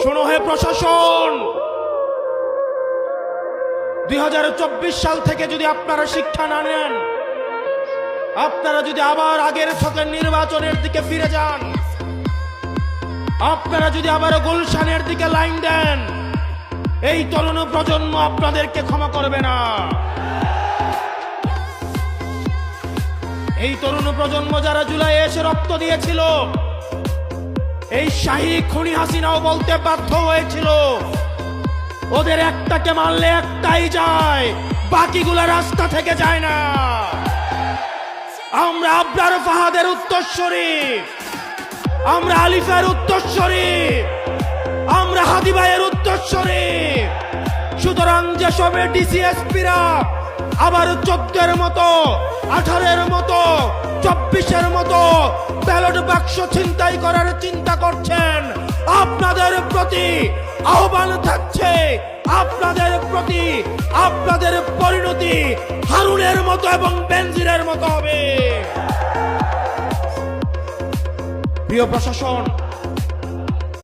শোনো হে প্রশাসন, 2024 সাল থেকে যদি আপনারা শিক্ষা না নেন, আপনারা যদি আবার আগের থেকে নির্বাচনের দিকে ফিরে যান, আপনারা যদি আবার গুলশানের দিকে লাইন দেন, এই তরুণ প্রজন্ম আপনাদেরকে ক্ষমা করবে না। এই তরুণ প্রজন্ম যারা জুলাইয়ে এসে রক্ত দিয়েছিল, এই শাহী খুনি হাসিনাও বলতে বাধ্য হয়েছিল ওদের একটাকে মারলে একটাই যায়, বাকিগুলা রাস্তা থেকে যায় না। আমরা আবরার ফাহাদের উত্তরসূরি, আমরা আলিফের উত্তরসূরি, আমরা হাদি ভাইয়ের উত্তরসূরি। সুতরাং যেসব ডিসিএসপিরা আবার 14-এর মতো, 18-এর মতো, 24-এর মতো ব্যালট বাক্স ছিনতাই করার চিন্তা করছেন, আপনাদের প্রতি আহ্বান থাকছে, আপনাদের প্রতি আপনাদের পরিণতি হারুনের মতো এবং বেনজিরের মতো হবে। প্রিয় প্রশাসন,